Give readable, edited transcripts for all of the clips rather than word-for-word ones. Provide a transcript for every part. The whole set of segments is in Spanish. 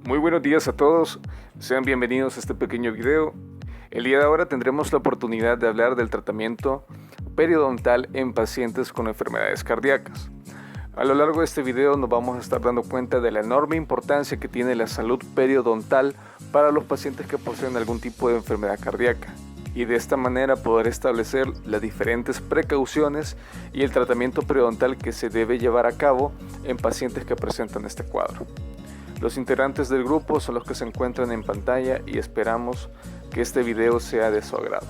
Muy buenos días a todos, sean bienvenidos a este pequeño video. El día de ahora tendremos la oportunidad de hablar del tratamiento periodontal en pacientes con enfermedades cardíacas. A lo largo de este video nos vamos a estar dando cuenta de la enorme importancia que tiene la salud periodontal para los pacientes que poseen algún tipo de enfermedad cardíaca y de esta manera poder establecer las diferentes precauciones y el tratamiento periodontal que se debe llevar a cabo en pacientes que presentan este cuadro. Los integrantes del grupo son los que se encuentran en pantalla y esperamos que este video sea de su agrado.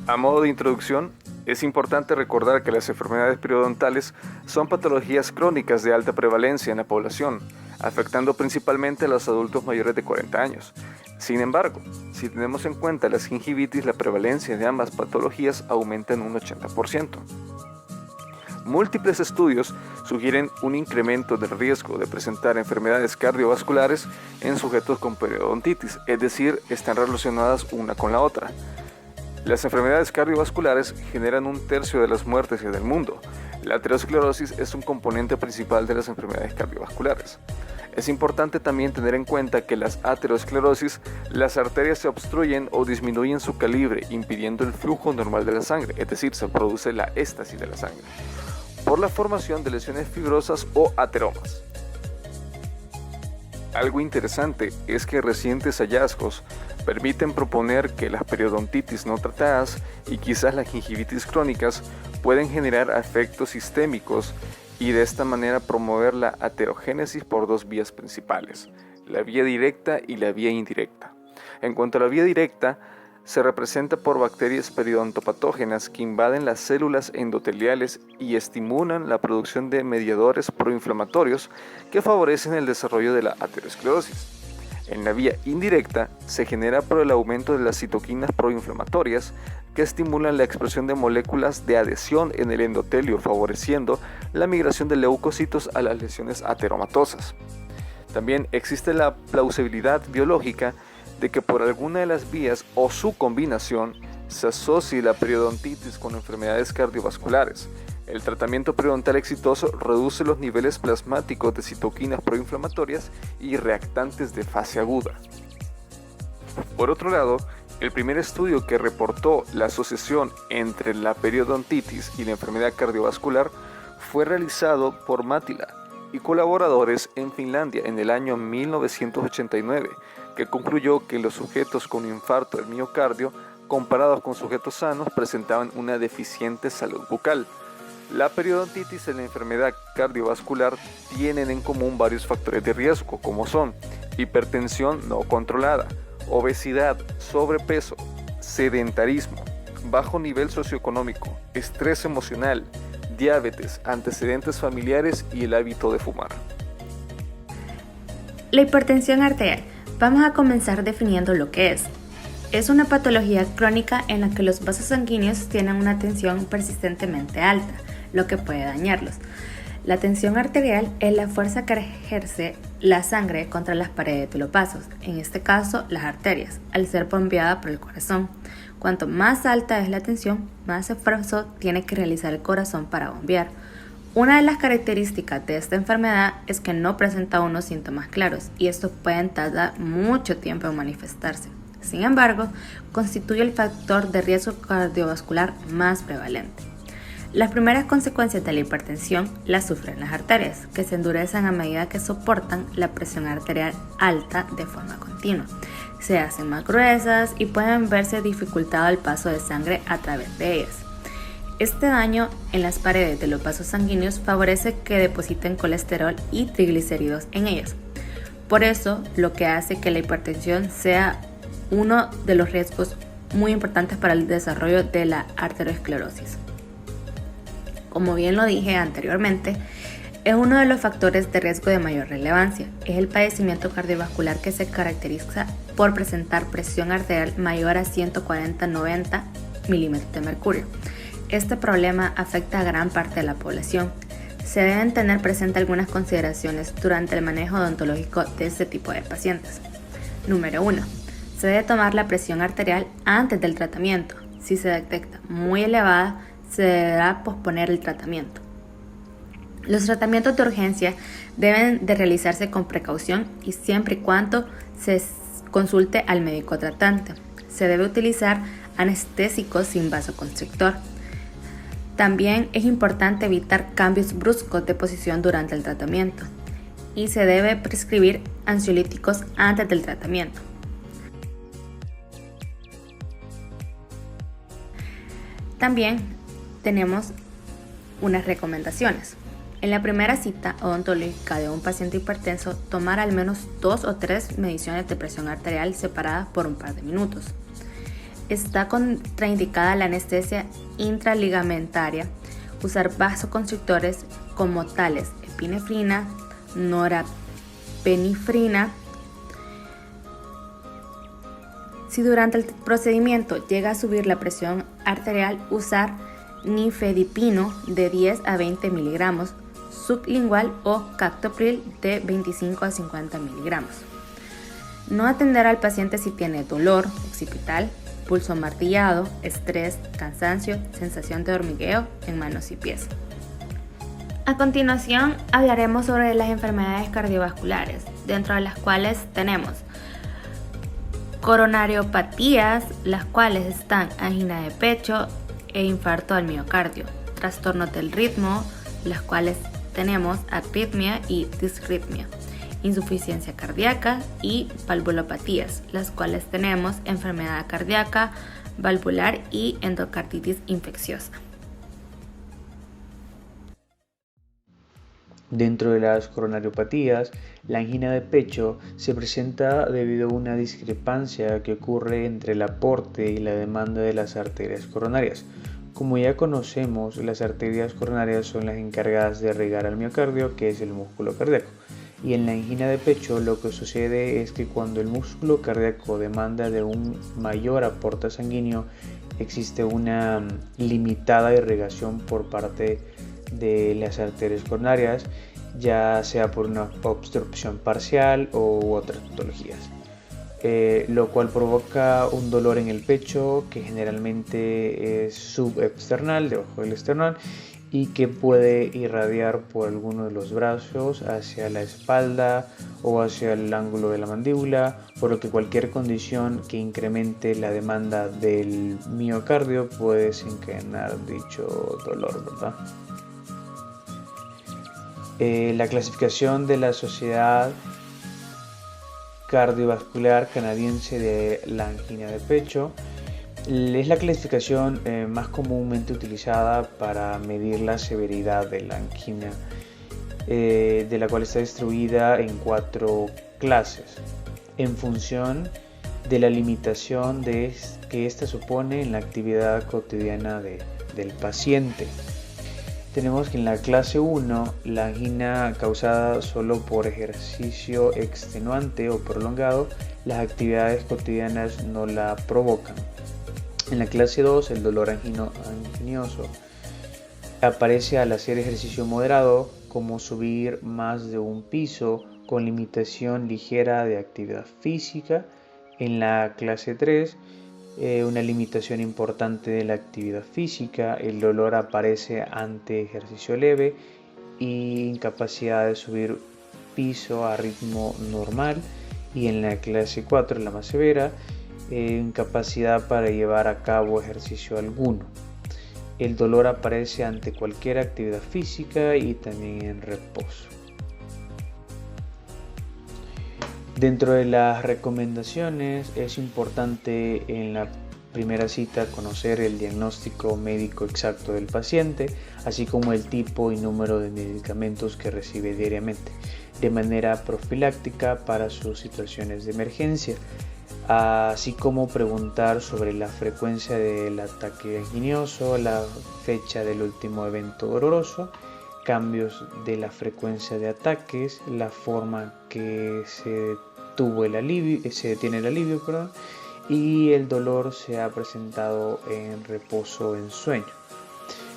A modo de introducción, es importante recordar que las enfermedades periodontales son patologías crónicas de alta prevalencia en la población, afectando principalmente a los adultos mayores de 40 años. Sin embargo, si tenemos en cuenta las gingivitis, la prevalencia de ambas patologías aumenta en un 80%. Múltiples estudios sugieren un incremento del riesgo de presentar enfermedades cardiovasculares en sujetos con periodontitis, es decir, están relacionadas una con la otra. Las enfermedades cardiovasculares generan un tercio de las muertes en el mundo. La aterosclerosis es un componente principal de las enfermedades cardiovasculares. Es importante también tener en cuenta que las aterosclerosis, las arterias se obstruyen o disminuyen su calibre, impidiendo el flujo normal de la sangre, es decir, se produce la éstasis de la sangre, por la formación de lesiones fibrosas o ateromas. Algo interesante es que recientes hallazgos permiten proponer que las periodontitis no tratadas y quizás las gingivitis crónicas pueden generar efectos sistémicos y de esta manera promover la aterogénesis por dos vías principales, la vía directa y la vía indirecta. En cuanto a la vía directa, se representa por bacterias periodontopatógenas que invaden las células endoteliales y estimulan la producción de mediadores proinflamatorios que favorecen el desarrollo de la aterosclerosis. En la vía indirecta se genera por el aumento de las citoquinas proinflamatorias que estimulan la expresión de moléculas de adhesión en el endotelio, favoreciendo la migración de leucocitos a las lesiones ateromatosas. También existe la plausibilidad biológica de que por alguna de las vías o su combinación se asocie la periodontitis con enfermedades cardiovasculares. El tratamiento periodontal exitoso reduce los niveles plasmáticos de citoquinas proinflamatorias y reactantes de fase aguda. Por otro lado, el primer estudio que reportó la asociación entre la periodontitis y la enfermedad cardiovascular fue realizado por Mattila y colaboradores en Finlandia en el año 1989, que concluyó que los sujetos con infarto del miocardio, comparados con sujetos sanos, presentaban una deficiente salud bucal. La periodontitis y la enfermedad cardiovascular tienen en común varios factores de riesgo, como son hipertensión no controlada, obesidad, sobrepeso, sedentarismo, bajo nivel socioeconómico, estrés emocional, diabetes, antecedentes familiares y el hábito de fumar. La hipertensión arterial. Vamos a comenzar definiendo lo que es. Es una patología crónica en la que los vasos sanguíneos tienen una tensión persistentemente alta, lo que puede dañarlos. La tensión arterial es la fuerza que ejerce la sangre contra las paredes de los vasos, en este caso las arterias, al ser bombeada por el corazón. Cuanto más alta es la tensión, más esfuerzo tiene que realizar el corazón para bombear. Una de las características de esta enfermedad es que no presenta unos síntomas claros y estos pueden tardar mucho tiempo en manifestarse. Sin embargo, constituye el factor de riesgo cardiovascular más prevalente. Las primeras consecuencias de la hipertensión las sufren las arterias, que se endurecen a medida que soportan la presión arterial alta de forma continua. Se hacen más gruesas y pueden verse dificultado el paso de sangre a través de ellas. Este daño en las paredes de los vasos sanguíneos favorece que depositen colesterol y triglicéridos en ellas. Por eso, lo que hace que la hipertensión sea uno de los riesgos muy importantes para el desarrollo de la arteriosclerosis. Como bien lo dije anteriormente, es uno de los factores de riesgo de mayor relevancia. Es el padecimiento cardiovascular que se caracteriza por presentar presión arterial mayor a 140-90 milímetros de mercurio. Este problema afecta a gran parte de la población. Se deben tener presente algunas consideraciones durante el manejo odontológico de este tipo de pacientes. Número 1. Se debe tomar la presión arterial antes del tratamiento. Si se detecta muy elevada, se deberá posponer el tratamiento. Los tratamientos de urgencia deben de realizarse con precaución y siempre y cuando se consulte al médico tratante. Se debe utilizar anestésicos sin vasoconstrictor. También es importante evitar cambios bruscos de posición durante el tratamiento y se debe prescribir ansiolíticos antes del tratamiento. También tenemos unas recomendaciones. En la primera cita odontológica de un paciente hipertenso, tomar al menos 2 o 3 mediciones de presión arterial separadas por un par de minutos. Está contraindicada la anestesia intraligamentaria. Usar vasoconstrictores como tales epinefrina, norepinefrina. Si durante el procedimiento llega a subir la presión arterial, usar nifedipino de 10 a 20 miligramos sublingual o captopril de 25 a 50 miligramos. No atender al paciente si tiene dolor occipital, pulso martillado, estrés, cansancio, sensación de hormigueo en manos y pies. A continuación hablaremos sobre las enfermedades cardiovasculares, dentro de las cuales tenemos coronariopatías, las cuales están angina de pecho e infarto al miocardio, trastornos del ritmo, las cuales tenemos arritmia y disritmia, insuficiencia cardíaca y valvulopatías, las cuales tenemos enfermedad cardíaca, valvular y endocarditis infecciosa. Dentro de las coronariopatías, la angina de pecho se presenta debido a una discrepancia que ocurre entre el aporte y la demanda de las arterias coronarias. Como ya conocemos, las arterias coronarias son las encargadas de irrigar al miocardio, que es el músculo cardíaco. Y en la angina de pecho lo que sucede es que cuando el músculo cardíaco demanda de un mayor aporte sanguíneo, existe una limitada irrigación por parte de las arterias coronarias, ya sea por una obstrucción parcial u otras patologías, lo cual provoca un dolor en el pecho que generalmente es subexternal, debajo del esternón, y que puede irradiar por alguno de los brazos hacia la espalda o hacia el ángulo de la mandíbula, por lo que cualquier condición que incremente la demanda del miocardio puede desencadenar dicho dolor, ¿verdad? La clasificación de la Sociedad Cardiovascular Canadiense de la angina de pecho es la clasificación más comúnmente utilizada para medir la severidad de la angina, de la cual está distribuida en 4 clases, en función de la limitación que ésta supone en la actividad cotidiana del paciente. Tenemos que en la clase 1, la angina causada solo por ejercicio extenuante o prolongado, las actividades cotidianas no la provocan. En la clase 2, el dolor anginoso aparece al hacer ejercicio moderado, como subir más de un piso con limitación ligera de actividad física. En la clase 3, una limitación importante de la actividad física, el dolor aparece ante ejercicio leve y incapacidad de subir piso a ritmo normal. Y en la clase 4, la más severa, incapacidad para llevar a cabo ejercicio alguno. El dolor aparece ante cualquier actividad física y también en reposo. Dentro de las recomendaciones es importante en la primera cita conocer el diagnóstico médico exacto del paciente, así como el tipo y número de medicamentos que recibe diariamente, de manera profiláctica para sus situaciones de emergencia, así como preguntar sobre la frecuencia del ataque anginoso, la fecha del último evento doloroso, cambios de la frecuencia de ataques, la forma que se tiene el alivio, y el dolor se ha presentado en reposo o en sueño.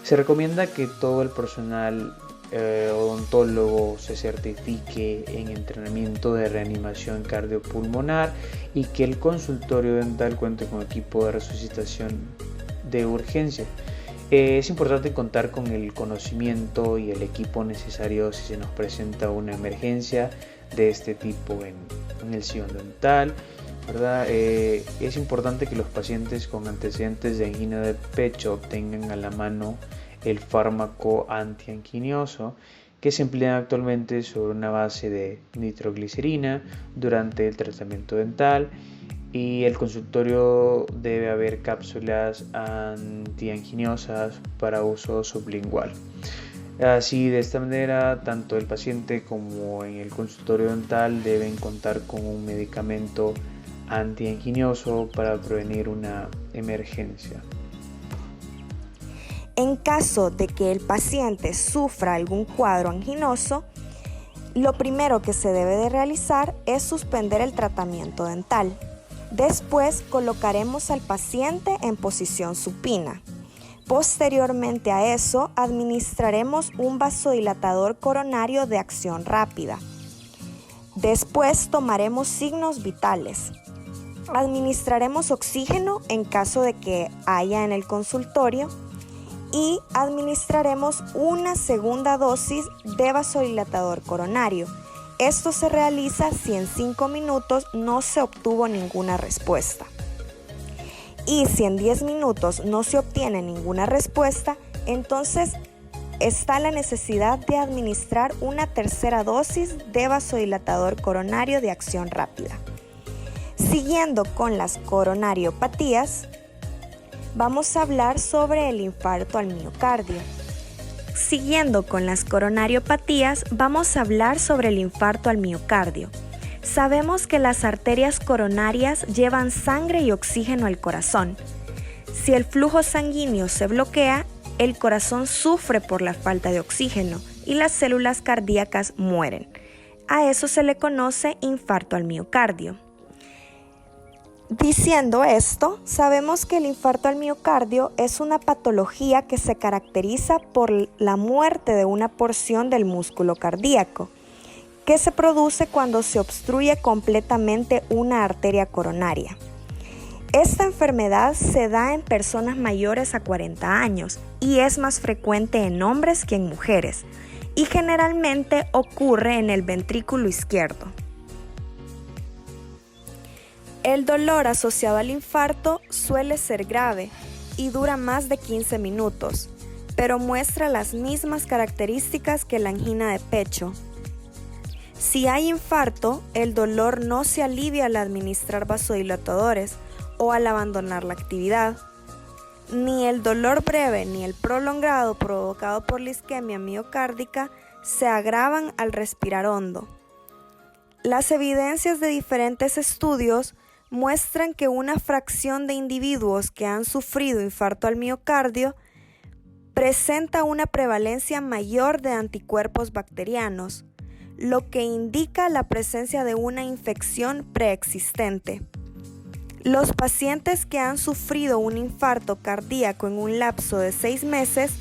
Se recomienda que todo el personal odontólogo se certifique en entrenamiento de reanimación cardiopulmonar y que el consultorio dental cuente con equipo de resucitación de urgencia. Es importante contar con el conocimiento y el equipo necesario si se nos presenta una emergencia de este tipo en el sillón dental, ¿verdad? Es importante que los pacientes con antecedentes de angina de pecho tengan a la mano el fármaco antianginioso que se emplea actualmente sobre una base de nitroglicerina durante el tratamiento dental, y el consultorio debe haber cápsulas antianginiosas para uso sublingual. Así, de esta manera, tanto el paciente como en el consultorio dental deben contar con un medicamento antianginoso para prevenir una emergencia. En caso de que el paciente sufra algún cuadro anginoso, lo primero que se debe de realizar es suspender el tratamiento dental. Después colocaremos al paciente en posición supina. Posteriormente a eso, administraremos un vasodilatador coronario de acción rápida. Después tomaremos signos vitales. Administraremos oxígeno en caso de que haya en el consultorio y administraremos una segunda dosis de vasodilatador coronario. Esto se realiza si en 5 minutos no se obtuvo ninguna respuesta. Y si en 10 minutos no se obtiene ninguna respuesta, entonces está la necesidad de administrar una tercera dosis de vasodilatador coronario de acción rápida. Siguiendo con las coronariopatías, vamos a hablar sobre el infarto al miocardio. Siguiendo con las coronariopatías, vamos a hablar sobre el infarto al miocardio. Sabemos que las arterias coronarias llevan sangre y oxígeno al corazón. Si el flujo sanguíneo se bloquea, el corazón sufre por la falta de oxígeno y las células cardíacas mueren. A eso se le conoce infarto al miocardio. Diciendo esto, sabemos que el infarto al miocardio es una patología que se caracteriza por la muerte de una porción del músculo cardíaco, que se produce cuando se obstruye completamente una arteria coronaria. Esta enfermedad se da en personas mayores a 40 años y es más frecuente en hombres que en mujeres, y generalmente ocurre en el ventrículo izquierdo. El dolor asociado al infarto suele ser grave y dura más de 15 minutos, pero muestra las mismas características que la angina de pecho. Si hay infarto, el dolor no se alivia al administrar vasodilatadores o al abandonar la actividad. Ni el dolor breve ni el prolongado provocado por la isquemia miocárdica se agravan al respirar hondo. Las evidencias de diferentes estudios muestran que una fracción de individuos que han sufrido infarto al miocardio presenta una prevalencia mayor de anticuerpos bacterianos, lo que indica la presencia de una infección preexistente. Los pacientes que han sufrido un infarto cardíaco en un lapso de 6 meses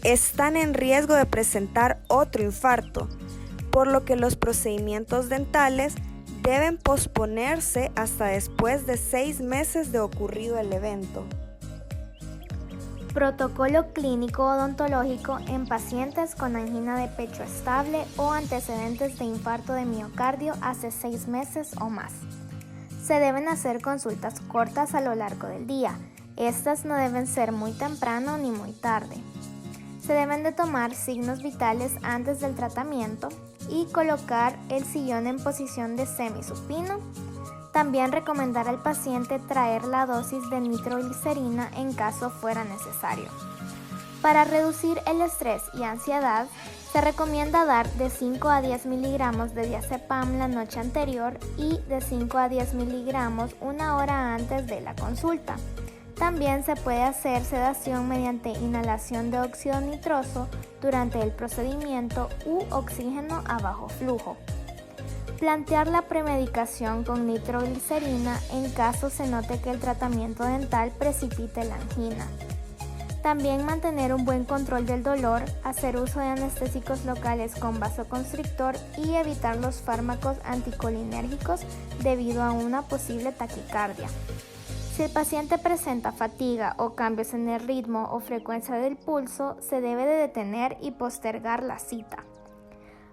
están en riesgo de presentar otro infarto, por lo que los procedimientos dentales deben posponerse hasta después de 6 meses de ocurrido el evento. Protocolo clínico odontológico en pacientes con angina de pecho estable o antecedentes de infarto de miocardio hace 6 meses o más. Se deben hacer consultas cortas a lo largo del día. Estas no deben ser muy temprano ni muy tarde. Se deben de tomar signos vitales antes del tratamiento y colocar el sillón en posición de semisupino. También recomendar al paciente traer la dosis de nitroglicerina en caso fuera necesario. Para reducir el estrés y ansiedad, se recomienda dar de 5 a 10 miligramos de diazepam la noche anterior y de 5 a 10 miligramos una hora antes de la consulta. También se puede hacer sedación mediante inhalación de óxido nitroso durante el procedimiento u oxígeno a bajo flujo. Plantear la premedicación con nitroglicerina en caso se note que el tratamiento dental precipite la angina. También mantener un buen control del dolor, hacer uso de anestésicos locales con vasoconstrictor y evitar los fármacos anticolinérgicos debido a una posible taquicardia. Si el paciente presenta fatiga o cambios en el ritmo o frecuencia del pulso, se debe de detener y postergar la cita.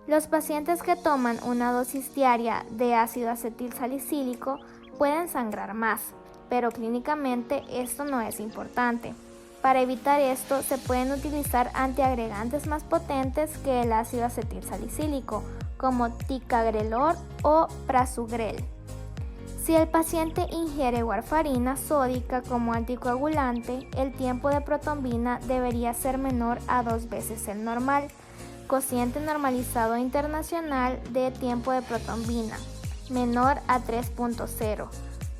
Los pacientes que toman una dosis diaria de ácido acetilsalicílico pueden sangrar más, pero clínicamente esto no es importante. Para evitar esto, se pueden utilizar antiagregantes más potentes que el ácido acetilsalicílico, como ticagrelor o prasugrel. Si el paciente ingiere warfarina sódica como anticoagulante, el tiempo de protombina debería ser menor a 2 veces el normal. Cociente normalizado internacional de tiempo de protombina, menor a 3.0.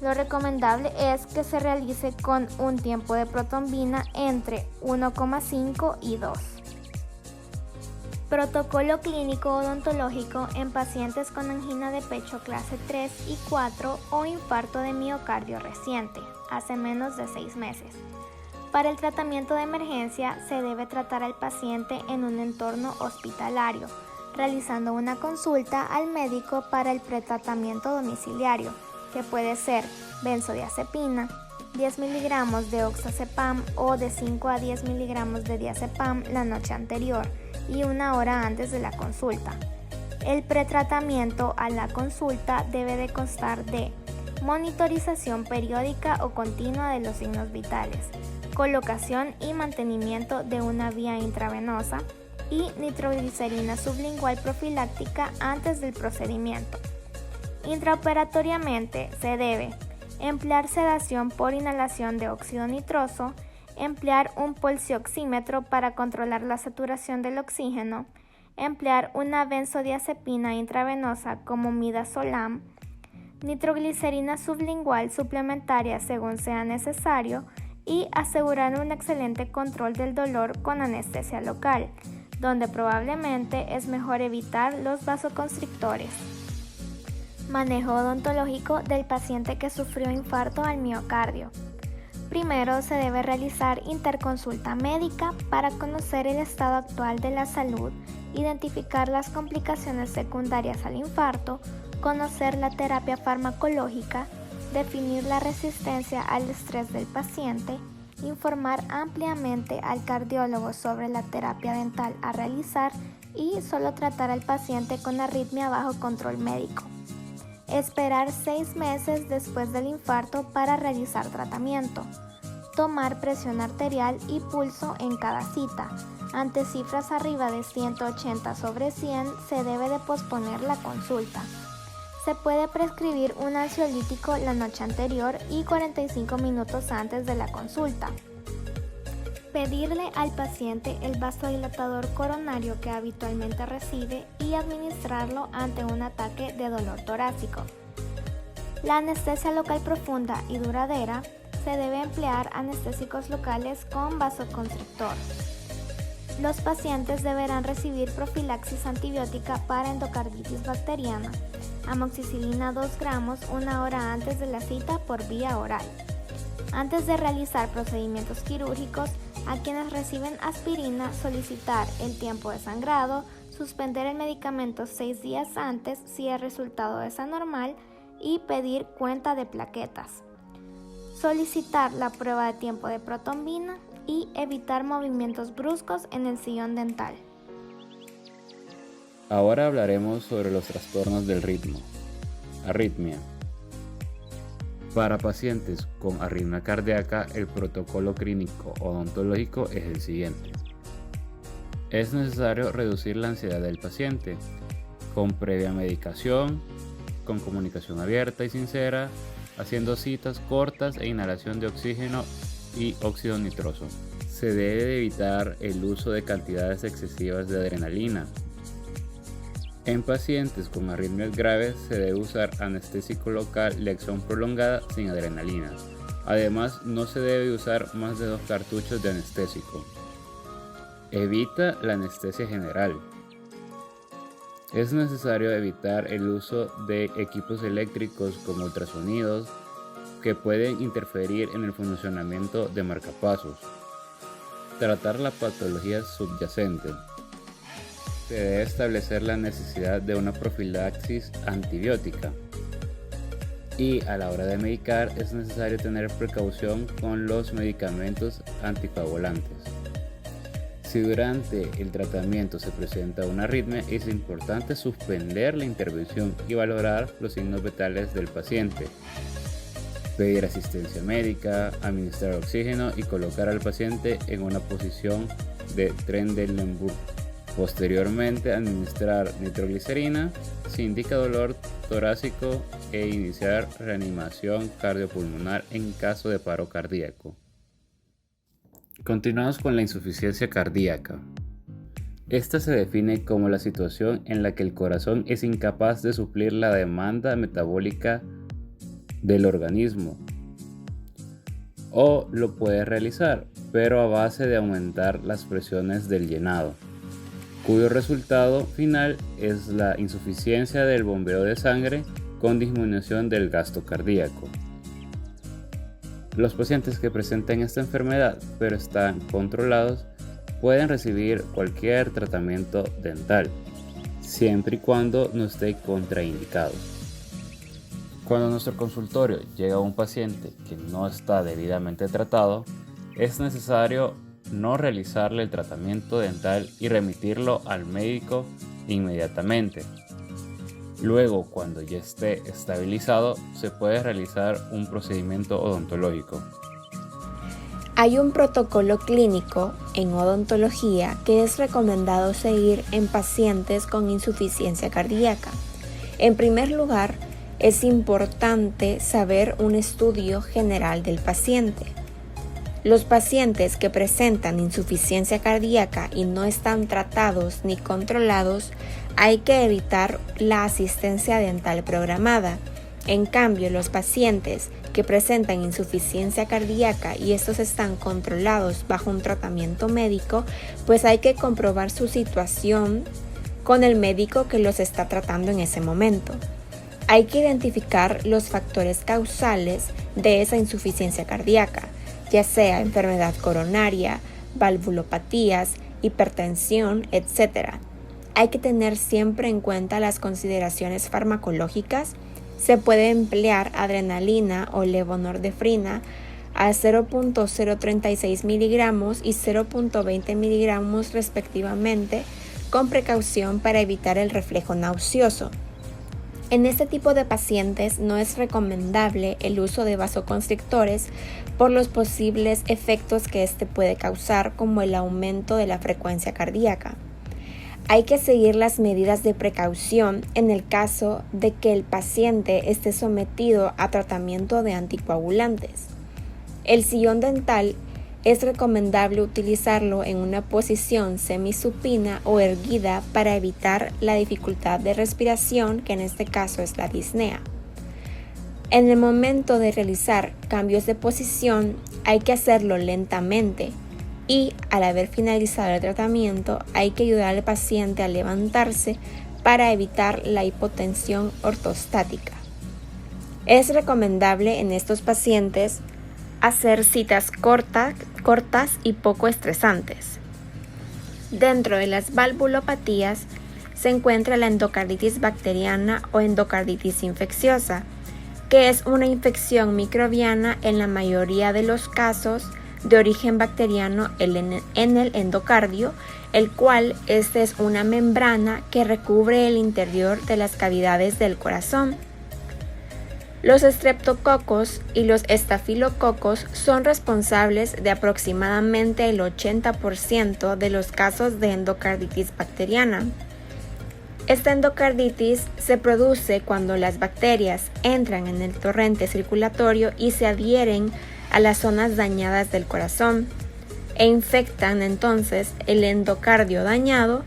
Lo recomendable es que se realice con un tiempo de protombina entre 1,5 y 2. Protocolo clínico odontológico en pacientes con angina de pecho clase 3 y 4 o infarto de miocardio reciente, hace menos de 6 meses. Para el tratamiento de emergencia se debe tratar al paciente en un entorno hospitalario, realizando una consulta al médico para el pretratamiento domiciliario, que puede ser benzodiazepina, 10 mg de oxazepam o de 5 a 10 mg de diazepam la noche anterior y 1 hora antes de la consulta. El pretratamiento a la consulta debe de constar de monitorización periódica o continua de los signos vitales, colocación y mantenimiento de una vía intravenosa y nitroglicerina sublingual profiláctica antes del procedimiento. Intraoperatoriamente se debe emplear sedación por inhalación de óxido nitroso, emplear un pulsioxímetro para controlar la saturación del oxígeno, emplear una benzodiazepina intravenosa como midazolam, nitroglicerina sublingual suplementaria según sea necesario y asegurar un excelente control del dolor con anestesia local, donde probablemente es mejor evitar los vasoconstrictores. Manejo odontológico del paciente que sufrió infarto al miocardio. Primero se debe realizar interconsulta médica para conocer el estado actual de la salud, identificar las complicaciones secundarias al infarto, conocer la terapia farmacológica, definir la resistencia al estrés del paciente, informar ampliamente al cardiólogo sobre la terapia dental a realizar y solo tratar al paciente con arritmia bajo control médico. Esperar 6 meses después del infarto para realizar tratamiento. Tomar presión arterial y pulso en cada cita. Ante cifras arriba de 180/100 se debe de posponer la consulta. Se puede prescribir un ansiolítico la noche anterior y 45 minutos antes de la consulta. Pedirle al paciente el vasodilatador coronario que habitualmente recibe y administrarlo ante un ataque de dolor torácico. La anestesia local profunda y duradera se debe emplear anestésicos locales con vasoconstrictor. Los pacientes deberán recibir profilaxis antibiótica para endocarditis bacteriana, amoxicilina 2 gramos 1 hora antes de la cita por vía oral. Antes de realizar procedimientos quirúrgicos, a quienes reciben aspirina solicitar el tiempo de sangrado, suspender el medicamento 6 días antes si el resultado es anormal y pedir cuenta de plaquetas. Solicitar la prueba de tiempo de protombina y evitar movimientos bruscos en el sillón dental. Ahora hablaremos sobre los trastornos del ritmo. Arritmia. Para pacientes con arritmia cardíaca, el protocolo clínico odontológico es el siguiente. Es necesario reducir la ansiedad del paciente con previa medicación, con comunicación abierta y sincera, haciendo citas cortas e inhalación de oxígeno y óxido nitroso. Se debe evitar el uso de cantidades excesivas de adrenalina. En pacientes con arritmias graves se debe usar anestésico local de acción prolongada sin adrenalina. Además, no se debe usar más de 2 cartuchos de anestésico. Evita la anestesia general. Es necesario evitar el uso de equipos eléctricos como ultrasonidos que pueden interferir en el funcionamiento de marcapasos. Tratar la patología subyacente. Se debe establecer la necesidad de una profilaxis antibiótica. Y a la hora de medicar es necesario tener precaución con los medicamentos anticoagulantes. Si durante el tratamiento se presenta una arritmia, es importante suspender la intervención y valorar los signos vitales del paciente. Pedir asistencia médica, administrar oxígeno y colocar al paciente en una posición de Trendelenburg. Posteriormente, administrar nitroglicerina si indica dolor torácico e iniciar reanimación cardiopulmonar en caso de paro cardíaco. Continuamos con la insuficiencia cardíaca. Esta se define como la situación en la que el corazón es incapaz de suplir la demanda metabólica del organismo, o lo puede realizar, pero a base de aumentar las presiones del llenado, cuyo resultado final es la insuficiencia del bombeo de sangre con disminución del gasto cardíaco. Los pacientes que presenten esta enfermedad pero están controlados pueden recibir cualquier tratamiento dental, siempre y cuando no esté contraindicado. Cuando a nuestro consultorio llega un paciente que no está debidamente tratado, es necesario no realizarle el tratamiento dental y remitirlo al médico inmediatamente. Luego, cuando ya esté estabilizado, se puede realizar un procedimiento odontológico. Hay un protocolo clínico en odontología que es recomendado seguir en pacientes con insuficiencia cardíaca. En primer lugar, es importante saber un estudio general del paciente. Los pacientes que presentan insuficiencia cardíaca y no están tratados ni controlados, hay que evitar la asistencia dental programada. En cambio, los pacientes que presentan insuficiencia cardíaca y estos están controlados bajo un tratamiento médico, pues hay que comprobar su situación con el médico que los está tratando en ese momento. Hay que identificar los factores causales de esa insuficiencia cardíaca, ya sea enfermedad coronaria, valvulopatías, hipertensión, etc. Hay que tener siempre en cuenta las consideraciones farmacológicas. Se puede emplear adrenalina o levonorfina a 0.036 miligramos y 0.20 miligramos respectivamente, con precaución para evitar el reflejo nauseoso. En este tipo de pacientes no es recomendable el uso de vasoconstrictores por los posibles efectos que este puede causar, como el aumento de la frecuencia cardíaca. Hay que seguir las medidas de precaución en el caso de que el paciente esté sometido a tratamiento de anticoagulantes. El sillón dental es recomendable utilizarlo en una posición semisupina o erguida para evitar la dificultad de respiración, que en este caso es la disnea. En el momento de realizar cambios de posición hay que hacerlo lentamente y al haber finalizado el tratamiento hay que ayudar al paciente a levantarse para evitar la hipotensión ortostática. Es recomendable en estos pacientes hacer citas cortas y poco estresantes. Dentro de las valvulopatías se encuentra la endocarditis bacteriana o endocarditis infecciosa, que es una infección microbiana en la mayoría de los casos de origen bacteriano en el endocardio, el cual es una membrana que recubre el interior de las cavidades del corazón. Los estreptococos y los estafilococos son responsables de aproximadamente el 80% de los casos de endocarditis bacteriana. Esta endocarditis se produce cuando las bacterias entran en el torrente circulatorio y se adhieren a las zonas dañadas del corazón e infectan entonces el endocardio dañado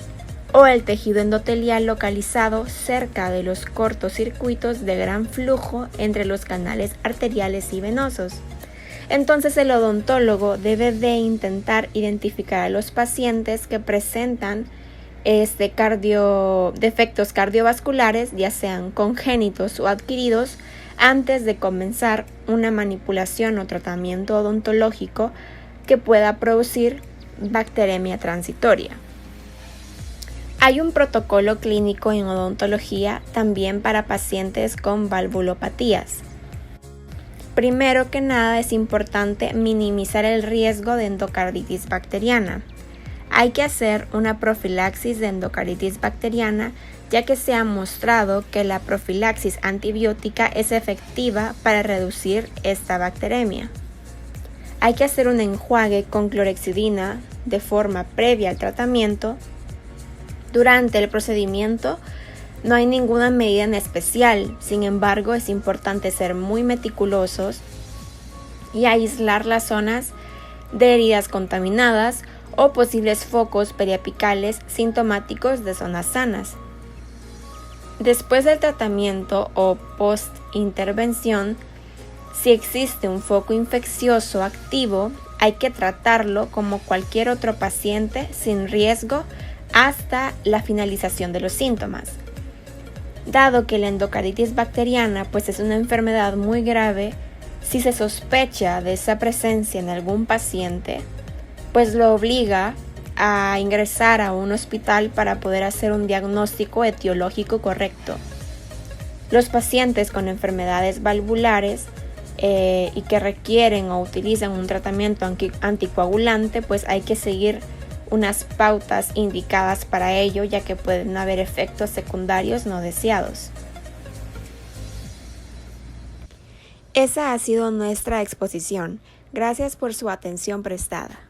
o el tejido endotelial localizado cerca de los cortocircuitos de gran flujo entre los canales arteriales y venosos. Entonces el odontólogo debe de intentar identificar a los pacientes que presentan defectos cardiovasculares, ya sean congénitos o adquiridos, antes de comenzar una manipulación o tratamiento odontológico que pueda producir bacteremia transitoria. Hay un protocolo clínico en odontología también para pacientes con valvulopatías. Primero que nada es importante minimizar el riesgo de endocarditis bacteriana. Hay que hacer una profilaxis de endocarditis bacteriana, ya que se ha mostrado que la profilaxis antibiótica es efectiva para reducir esta bacteremia. Hay que hacer un enjuague con clorhexidina de forma previa al tratamiento. Durante el procedimiento no hay ninguna medida en especial, sin embargo es importante ser muy meticulosos y aislar las zonas de heridas contaminadas o posibles focos periapicales sintomáticos de zonas sanas. Después del tratamiento o post-intervención, si existe un foco infeccioso activo, hay que tratarlo como cualquier otro paciente sin riesgo hasta la finalización de los síntomas. Dado que la endocarditis bacteriana pues es una enfermedad muy grave, si se sospecha de esa presencia en algún paciente, pues lo obliga a ingresar a un hospital para poder hacer un diagnóstico etiológico correcto. Los pacientes con enfermedades valvulares y que requieren o utilizan un tratamiento anticoagulante, pues hay que seguir unas pautas indicadas para ello, ya que pueden haber efectos secundarios no deseados. Esa ha sido nuestra exposición. Gracias por su atención prestada.